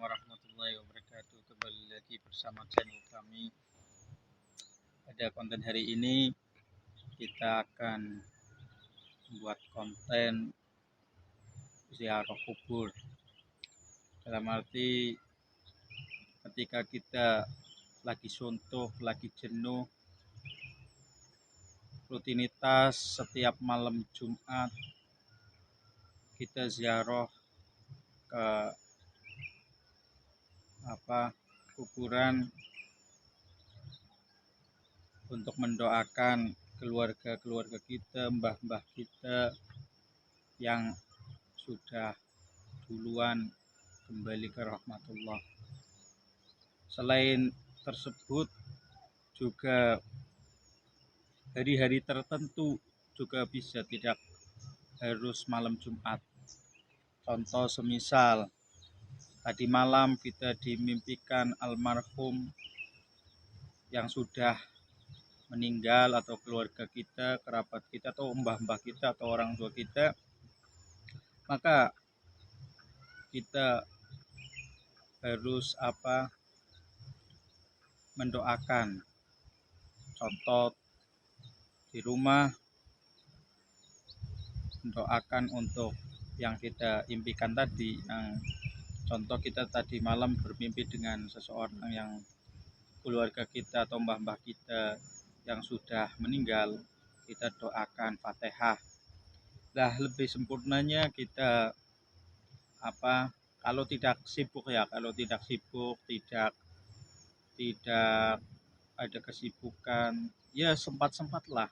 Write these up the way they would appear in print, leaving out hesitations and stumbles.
warahmatullahi wabarakatuh. Kembali lagi bersama channel kami. Pada konten hari ini kita akan membuat konten ziarah kubur. Dalam arti ketika kita lagi suntuk, lagi jenuh, rutinitas setiap malam Jumat kita ziarah ke kuburan untuk mendoakan keluarga kita, mbah-mbah kita yang sudah duluan kembali ke rahmatullah. Selain tersebut juga hari-hari tertentu juga bisa, tidak harus malam Jumat. Contoh semisal tadi malam kita dimimpikan almarhum yang sudah meninggal atau keluarga kita, kerabat kita atau mbah-mbah kita atau orang tua kita, maka kita harus mendoakan. Contoh di rumah mendoakan untuk yang kita impikan tadi, yang contoh kita tadi malam bermimpi dengan seseorang yang keluarga kita atau mbah-mbah kita yang sudah meninggal, kita doakan Fatihah. Nah, lebih sempurnanya kita kalau tidak sibuk, tidak ada kesibukan, ya sempat-sempatlah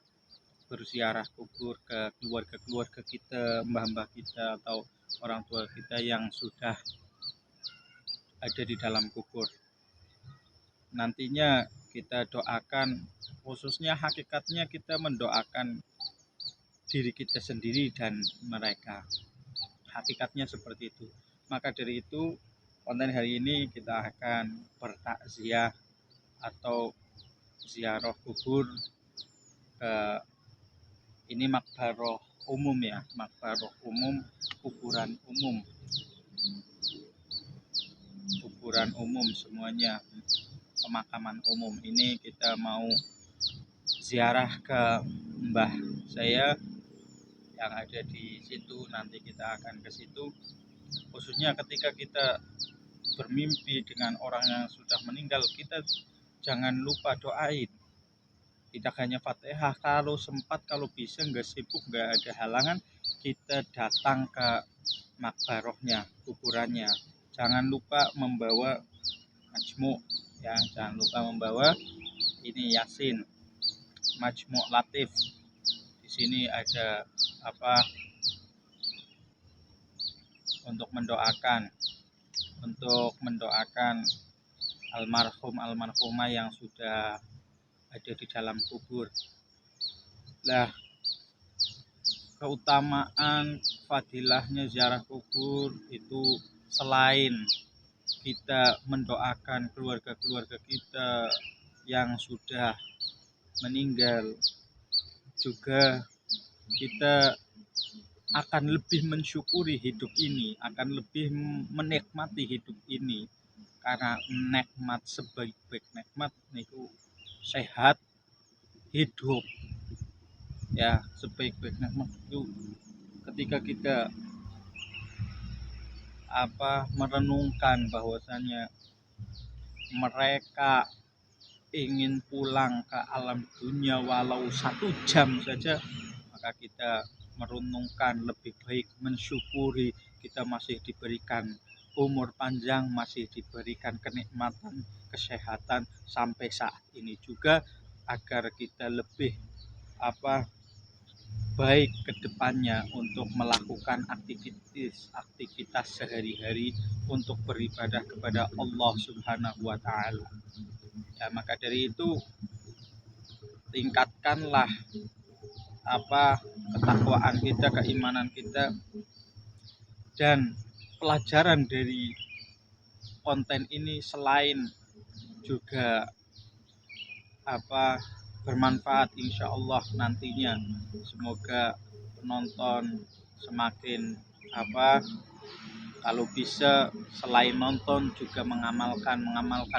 berziarah kubur ke keluarga-keluarga kita, mbah-mbah kita atau orang tua kita yang sudah ada di dalam kubur. Nantinya kita doakan, khususnya hakikatnya kita mendoakan diri kita sendiri dan mereka. Hakikatnya seperti itu. Maka dari itu, konten hari ini kita akan bertakziah atau ziarah kubur ke ini makbaroh umum ya, makbaroh umum, kuburan umum semuanya, pemakaman umum. Ini kita mau ziarah ke mbah saya yang ada di situ. Nanti kita akan ke situ. Khususnya ketika kita bermimpi dengan orang yang sudah meninggal, kita jangan lupa doain. Tidak hanya Fatihah, kalau sempat, kalau bisa, nggak sibuk, nggak ada halangan, kita datang ke makbarohnya, kuburannya. Jangan lupa membawa majmu', ya, jangan lupa membawa ini Yasin, majmu' latif. Di sini ada untuk mendoakan almarhum almarhumah yang sudah ada di dalam kubur. Lah, keutamaan fadilahnya ziarah kubur itu selain kita mendoakan keluarga-keluarga kita yang sudah meninggal, juga kita akan lebih mensyukuri hidup ini, akan lebih menikmati hidup ini, karena nikmat sebaik-baik nikmat niku sehat, hidup. Ya, sebaik-baik nikmat itu ketika kita merenungkan bahwasanya mereka ingin pulang ke alam dunia walau 1 jam saja, maka kita merenungkan lebih baik, mensyukuri kita masih diberikan umur panjang, masih diberikan kenikmatan, kesehatan sampai saat ini juga, agar kita lebih baik ke depannya untuk melakukan aktivitas sehari-hari untuk beribadah kepada Allah Subhanahu wa taala. Ya, maka dari itu tingkatkanlah ketakwaan kita, keimanan kita, dan pelajaran dari konten ini selain juga bermanfaat, insya Allah nantinya. Semoga penonton semakin Kalau bisa selain nonton juga mengamalkan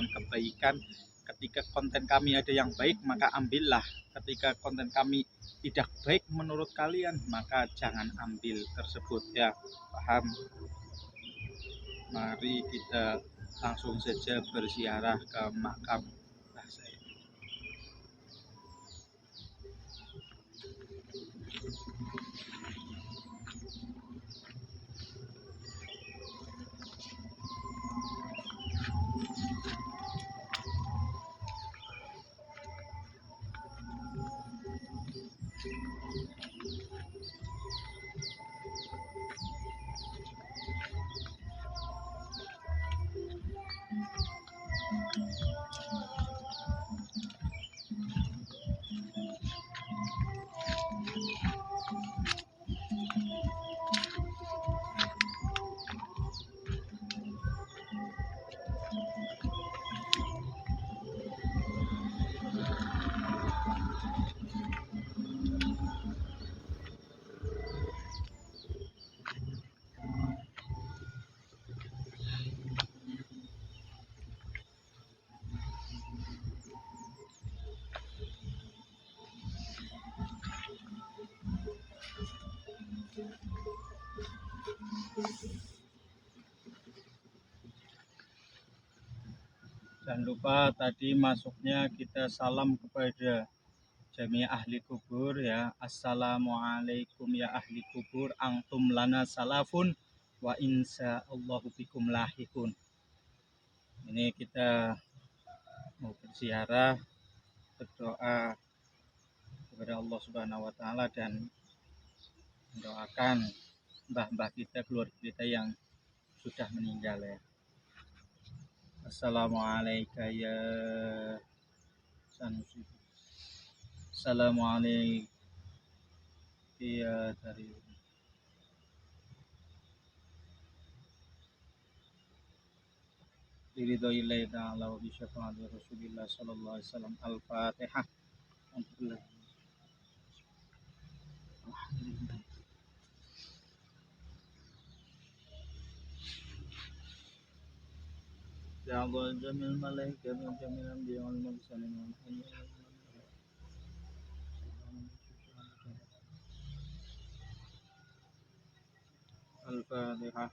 kebaikan. Ketika konten kami ada yang baik maka ambillah. Ketika konten kami tidak baik menurut kalian maka jangan ambil tersebut ya. Paham? Mari kita langsung saja berziarah ke makam Mbah saya. Jangan lupa tadi masuknya kita salam kepada jami ahli kubur ya. Assalamualaikum ya ahli kubur, antum lana salafun wa insya Allahu bikum lahikun. Ini kita mau berziarah, berdoa kepada Allah Subhanahu wa taala dan mendoakan mbah-mbah kita, keluarga kita yang sudah meninggal ya. Assalamualaikum ya Sanusi. Assalamualaikum ya dari Ridhoillahi ta'ala wa bisyafaati Rasulillah sallallahu alaihi wasallam. Al-Fatihah. Ya Allah jamil malaikat wa jamil anbiya wal mursalin wal Al-Fatihah.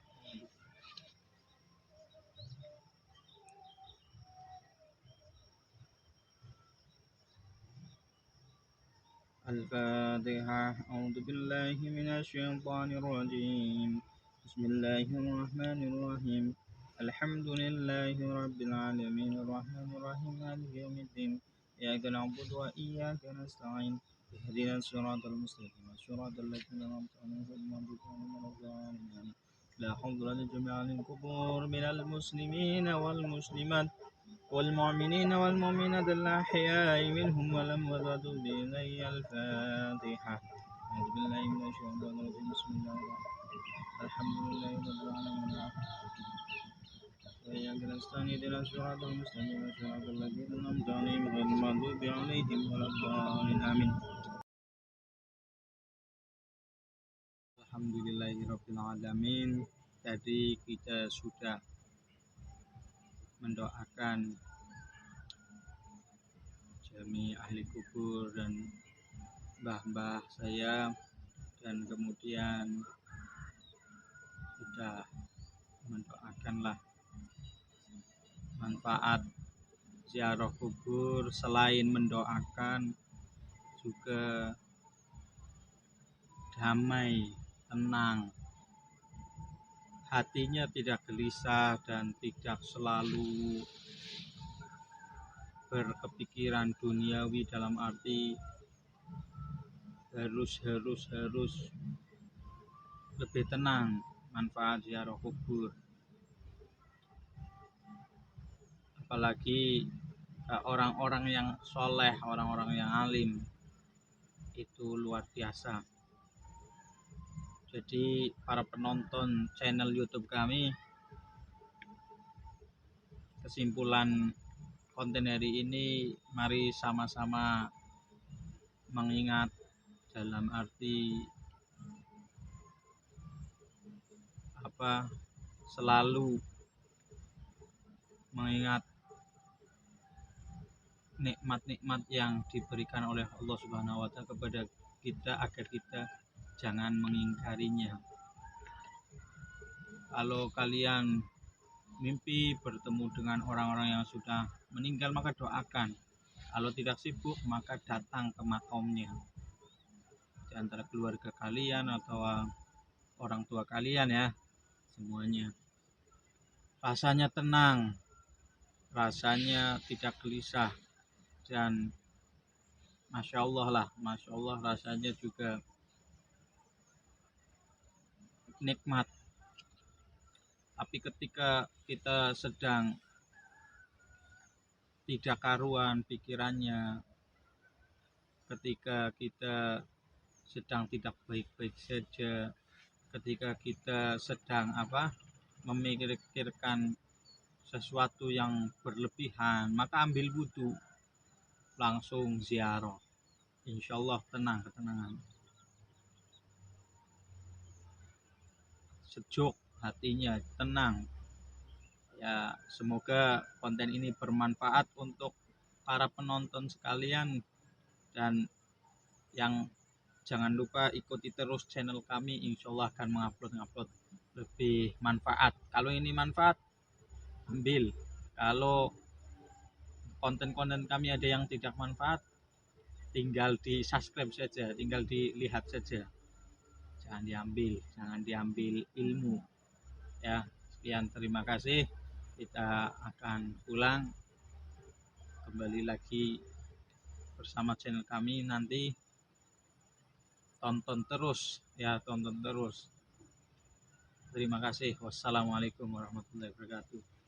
Al-Fatihah. A'udzu billahi minasy syaithanir rajim. Bismillahirrahmanirrahim. Alhamdulillahi rabbil alamin arrahmanir rahim maliki yaumiddin. Iyyaka na'budu wa iyyaka nasta'in. Ihdinas siratal mustaqim. Siratal ladzina an'amta 'alaihim ghairil maghdubi 'alaihim waladdallin. La haula wala quwwata illa billah. Minal muslimina wal muslimat والمؤمنين والمؤمنات الأحياء منهم والأموات بإذن الفاتحة. أعوذ بالله من الشيطان الرجيم. بسم الله الرحمن الرحيم. الحمد لله رب العالمين. وإياك نستعين اهدنا الصراط المستقيم صراط الذين أنعمت عليهم غير المغضوب عليهم ولا الضالين آمين. Alhamdulillahirabbil alamin. Tadi kita sudah mendoakan jami ahli kubur dan mbah-mbah saya, dan kemudian sudah mendoakanlah manfaat ziarah kubur. Selain mendoakan juga damai, tenang, hatinya tidak gelisah dan tidak selalu berkepikiran duniawi, dalam arti harus lebih tenang. Manfaat ziarah kubur, apalagi orang-orang yang soleh, orang-orang yang alim, itu luar biasa. Jadi para penonton channel YouTube kami, kesimpulan konten hari ini, mari sama-sama mengingat, dalam arti selalu mengingat nikmat-nikmat yang diberikan oleh Allah Subhanahu wa taala kepada kita agar kita jangan mengingkarinya. Kalau kalian mimpi bertemu dengan orang-orang yang sudah meninggal, maka doakan. Kalau tidak sibuk, maka datang ke makamnya. Di antara keluarga kalian atau orang tua kalian ya, semuanya. Rasanya tenang, rasanya tidak gelisah, dan Masya Allah lah, Masya Allah rasanya juga nikmat. Tapi ketika kita sedang tidak karuan pikirannya, ketika kita sedang tidak baik-baik saja, ketika kita sedang memikirkan sesuatu yang berlebihan, maka ambil wudhu, langsung ziarah. Insya Allah tenang, ketenangan, sejuk hatinya, tenang. Ya, semoga konten ini bermanfaat untuk para penonton sekalian, dan yang jangan lupa ikuti terus channel kami, insya Allah akan mengupload lebih manfaat. Kalau ini manfaat, ambil. Kalau konten-konten kami ada yang tidak manfaat, tinggal di subscribe saja, tinggal dilihat saja, jangan diambil ilmu ya. Sekian, terima kasih. Kita akan pulang, kembali lagi bersama channel kami nanti. Tonton terus ya, tonton terus. Terima kasih. Wassalamualaikum warahmatullahi wabarakatuh.